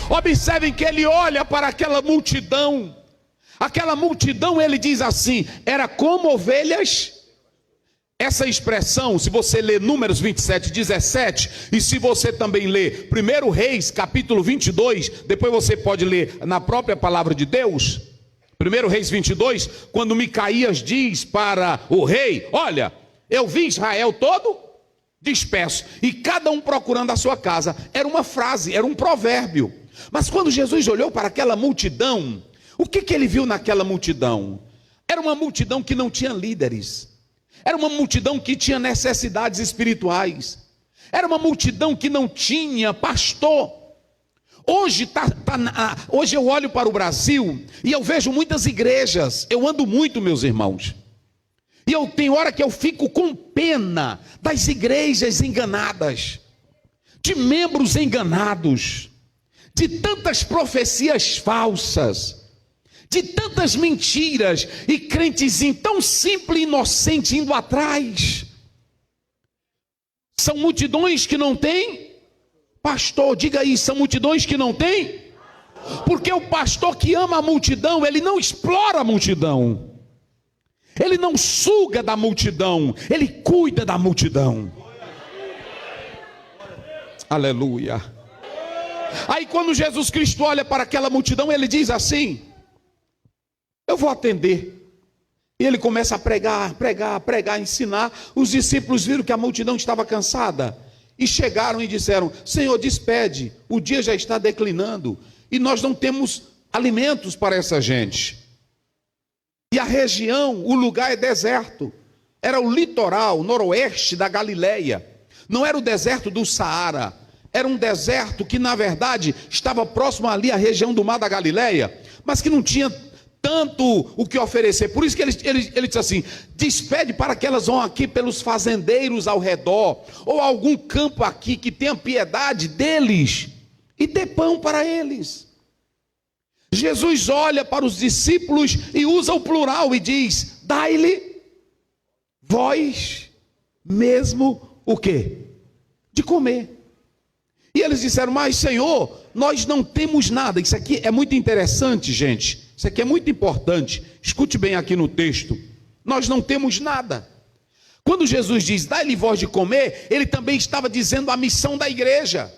Observem que ele olha para aquela multidão. Aquela multidão, ele diz assim, era como ovelhas. Essa expressão, se você ler Números 27, 17, e se você também ler 1 Reis, capítulo 22, depois você pode ler na própria palavra de Deus, 1 Reis 22, quando Micaías diz para o rei, olha, eu vi Israel todo disperso, e cada um procurando a sua casa. Era uma frase, era um provérbio. Mas quando Jesus olhou para aquela multidão, o que ele viu naquela multidão? Era uma multidão que não tinha líderes. Era uma multidão que tinha necessidades espirituais. Era uma multidão que não tinha pastor. Hoje eu olho para o Brasil e eu vejo muitas igrejas. Eu ando muito, meus irmãos. E eu tenho hora que eu fico com pena das igrejas enganadas, de membros enganados, de tantas profecias falsas, de tantas mentiras, e crentes tão simples e inocentes indo atrás. São multidões que não têm pastor. Diga aí, são multidões que não têm. Porque o pastor que ama a multidão, ele não explora a multidão, ele não suga da multidão, ele cuida da multidão. Aleluia. Aí quando Jesus Cristo olha para aquela multidão, ele diz assim, eu vou atender. E ele começa a pregar, ensinar. Os discípulos viram que a multidão estava cansada e chegaram e disseram, Senhor, despede, o dia já está declinando e nós não temos alimentos para essa gente. E a região, o lugar é deserto. Era o litoral noroeste da Galileia. Não era o deserto do Saara. Era um deserto que na verdade estava próximo ali à região do mar da Galileia, mas que não tinha tanto o que oferecer. Por isso que ele diz assim, despede para que elas vão aqui pelos fazendeiros ao redor, ou algum campo aqui que tenha piedade deles, e dê pão para eles. Jesus olha para os discípulos e usa o plural e diz, dai-lhe vós mesmo o quê? De comer. E eles disseram, mas Senhor, nós não temos nada. Isso aqui é muito interessante, gente. Isso aqui é muito importante. Escute bem aqui no texto. Nós não temos nada. Quando Jesus diz, dai-lhe voz de comer, ele também estava dizendo a missão da igreja.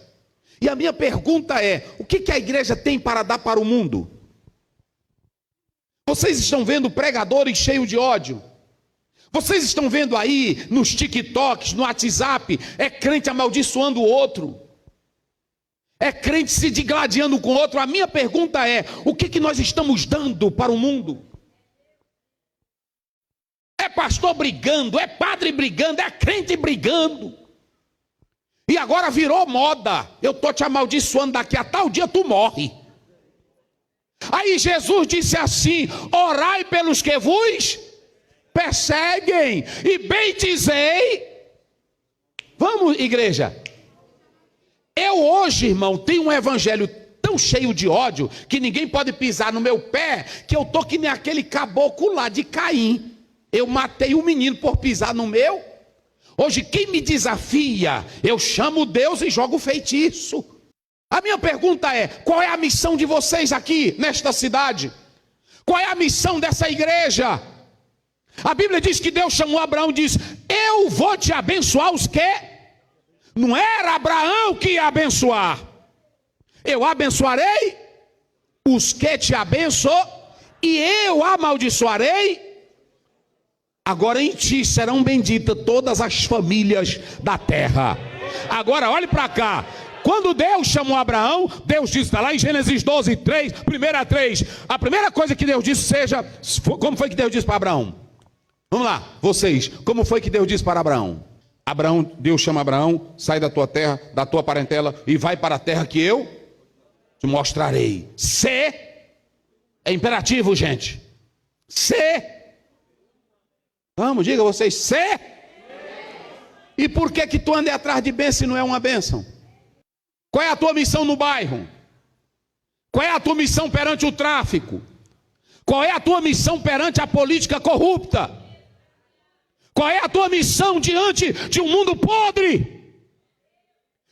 E a minha pergunta é, o que a igreja tem para dar para o mundo? Vocês estão vendo pregadores cheios de ódio? Vocês estão vendo aí nos TikToks, no WhatsApp, é crente amaldiçoando o outro. É crente se digladiando com o outro. A minha pergunta é, o que nós estamos dando para o mundo? É pastor brigando, é padre brigando, é crente brigando. E agora virou moda. Eu estou te amaldiçoando, daqui a tal dia tu morre. Aí Jesus disse assim, orai pelos que vos perseguem e bendizei. Vamos, igreja. Eu hoje, irmão, tenho um evangelho tão cheio de ódio que ninguém pode pisar no meu pé, que eu estou que nem aquele caboclo lá de Caim. Eu matei um menino por pisar no meu. Hoje quem me desafia, eu chamo Deus e jogo feitiço. A minha pergunta é, qual é a missão de vocês aqui nesta cidade? Qual é a missão dessa igreja? A Bíblia diz que Deus chamou Abraão e disse, eu vou te abençoar os que? Não era Abraão que ia abençoar. Eu abençoarei os que te abençoam e eu amaldiçoarei. Agora em ti serão benditas todas as famílias da terra. Agora olhe para cá. Quando Deus chamou Abraão, Deus disse, está lá em Gênesis 12, 3, 1:3. A primeira coisa que Deus disse seja, como foi que Deus disse para Abraão? Vamos lá, vocês, como foi que Deus disse para Abraão? Deus chama Abraão, sai da tua terra, da tua parentela e vai para a terra que eu te mostrarei. É imperativo, gente. Vamos, diga vocês, E por que tu anda atrás de bênção e não é uma bênção? Qual é a tua missão no bairro? Qual é a tua missão perante o tráfico? Qual é a tua missão perante a política corrupta? Qual é a tua missão diante de um mundo podre?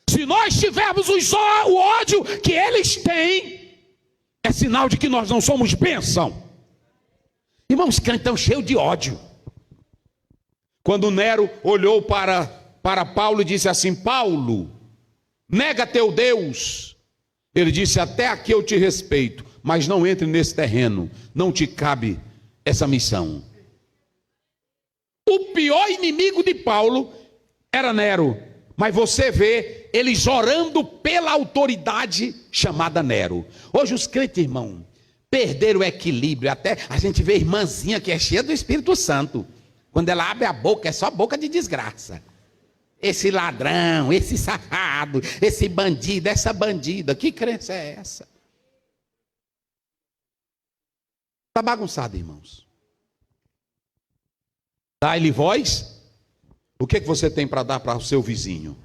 Se nós tivermos o ódio que eles têm, é sinal de que nós não somos bênção. Irmãos, crentes estão cheios de ódio. Quando Nero olhou para Paulo e disse assim: Paulo, nega teu Deus. Ele disse: até aqui eu te respeito, mas não entre nesse terreno, não te cabe essa missão. O pior inimigo de Paulo era Nero, mas você vê eles orando pela autoridade chamada Nero. Hoje os crentes, irmão, perderam o equilíbrio. Até a gente vê irmãzinha que é cheia do Espírito Santo, quando ela abre a boca, é só boca de desgraça. Esse ladrão, esse safado, esse bandido, essa bandida, que crença é essa? Está bagunçado, irmãos. Dá-lhe voz. O que você tem para dar para o seu vizinho?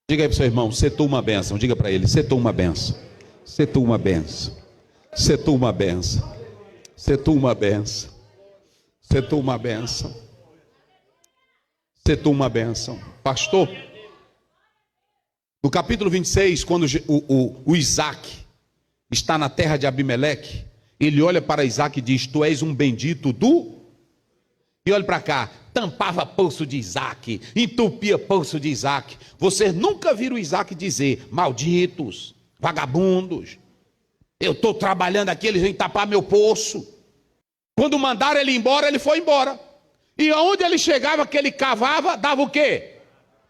Diga aí para o seu irmão: setou uma bênção. Diga para ele: setou uma bênção. Setou uma bênção. Setou uma bênção. Setou uma bênção. Setou uma bênção. Setou uma bênção. Pastor, no capítulo 26, quando o Isaac está na terra de Abimeleque, ele olha para Isaac e diz: tu és um bendito do... E olha para cá, tampava poço de Isaac, entupia poço de Isaac. Vocês nunca viram Isaac dizer: malditos, vagabundos, eu estou trabalhando aqui, eles vêm tapar meu poço. Quando mandaram ele embora, ele foi embora. E aonde ele chegava, que ele cavava, dava o quê?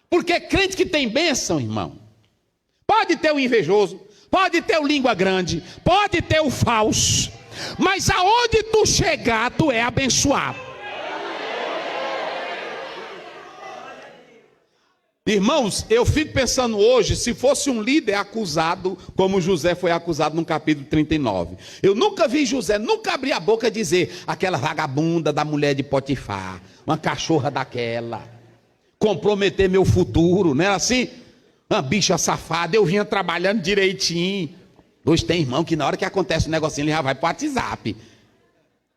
Porque crente que tem bênção, irmão, pode ter o invejoso, pode ter o língua grande, pode ter o falso, mas aonde tu chegar, tu é abençoado. Irmãos, eu fico pensando hoje, se fosse um líder acusado, como José foi acusado no capítulo 39. Eu nunca vi José, nunca abri a boca dizer: aquela vagabunda da mulher de Potifar, uma cachorra daquela, comprometer meu futuro, não era assim? Uma bicha safada, eu vinha trabalhando direitinho. Hoje tem irmão que na hora que acontece um negocinho, ele já vai para o WhatsApp.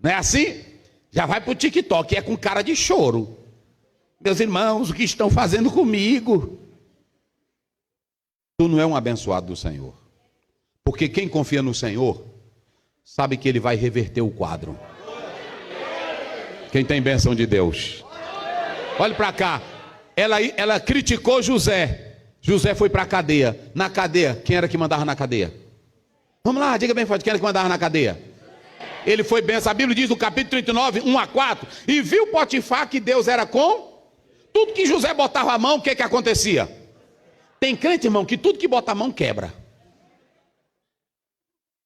Não é assim? Já vai para o TikTok, é com cara de choro. Meus irmãos, o que estão fazendo comigo? Tu não é um abençoado do Senhor. Porque quem confia no Senhor, sabe que Ele vai reverter o quadro. Quem tem bênção de Deus. Olha para cá. Ela criticou José. José foi para a cadeia. Na cadeia, quem era que mandava na cadeia? Vamos lá, diga bem forte, quem era que mandava na cadeia? Ele foi benção. A Bíblia diz no capítulo 39, 1-4. E viu Potifar que Deus era com... Tudo que José botava a mão, o que que acontecia? Tem crente, irmão, que tudo que bota a mão quebra.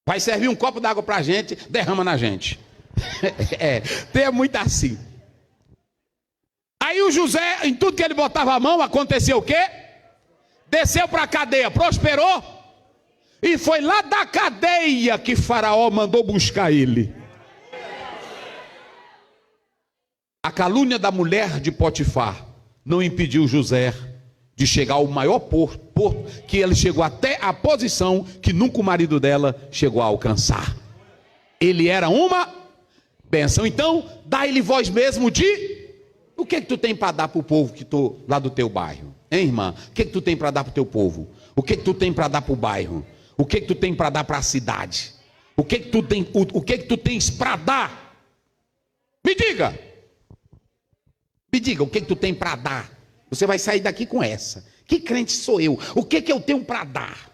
Vai servir um copo d'água para a gente, derrama na gente. Tem muito assim. Aí o José, em tudo que ele botava a mão, aconteceu o quê? Desceu para a cadeia, prosperou. E foi lá da cadeia que Faraó mandou buscar ele. A calúnia da mulher de Potifar não impediu José de chegar ao maior porto, que ele chegou até a posição que nunca o marido dela chegou a alcançar. Ele era uma bênção. Então, dá-lhe voz mesmo de... O que tu tem para dar para o povo que tô lá do teu bairro? Hein, irmã? O que tu tem para dar para o teu povo? O que tu tem para dar para o bairro? O que tu tem para dar para a cidade? O que tu tens para dar? Me diga. Me diga, o que tu tem para dar? Você vai sair daqui com essa. Que crente sou eu? O que eu tenho para dar?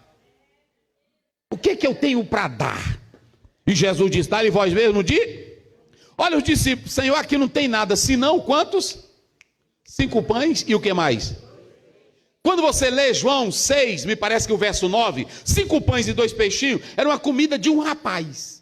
O que eu tenho para dar? E Jesus disse: dá-lhe voz mesmo de... Olha os discípulos: Senhor, aqui não tem nada, senão quantos? 5 pães e o que mais? Quando você lê João 6, me parece que o verso 9, 5 pães e 2 peixinhos, era uma comida de um rapaz.